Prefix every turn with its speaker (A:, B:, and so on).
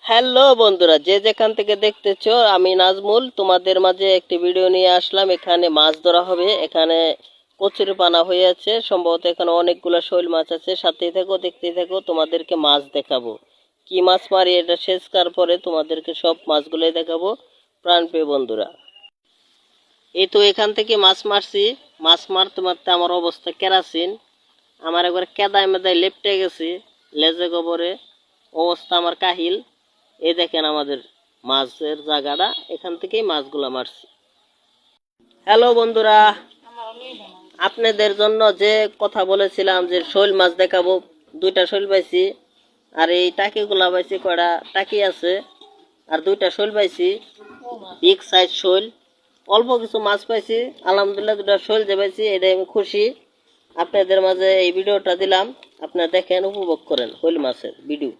A: Hello বন্ধুরা, যে যেখান থেকে দেখতেছো, আমি নাজমুল তোমাদের মাঝে একটি ভিডিও নিয়ে আসলাম। এখানে মাছ ধরা হবে। এখানে কচুরিপানা হয়ে আছে, সম্ভবত এখানে অনেকগুলো শৈল মাছ আছে। সাথেই থাকো, দেখতেই থাকো, তোমাদেরকে মাছ দেখাবো। কি মাছ মারি এটা শেষ করার পরে তোমাদেরকে সব মাছগুলোই দেখাবো প্রাণপ্রিয় বন্ধুরা। এই তো এখান থেকে মাছ মারছি। মাছ মারতে মারতে আমার অবস্থা কেরাসিন। আমার একবার কেদায় মেদায় লেপটে গেছি, লেজে গোবরে অবস্থা আমার কাহিল। এই দেখেন আমাদের মাছের জায়গাটা, এখান থেকেই মাছগুলা মারছি। হ্যালো বন্ধুরা, আপনাদের জন্য যে কথা বলেছিলাম যে শৈল মাছ দেখাবো, দুইটা শৈল পাইছি। আর এই টাকিগুলা পাইছি, কয়টা টাকি আছে, আর দুইটা শৈল পাইছি, বিগ সাইজ শৈল। অল্প কিছু মাছ পাইছি, আলহামদুলিল্লাহ। দুটা শৈল যে পাইছি এটাই আমি খুশি। আপনাদের মাঝে এই ভিডিওটা দিলাম, আপনারা দেখেন, উপভোগ করেন শৈল মাছের ভিডিও।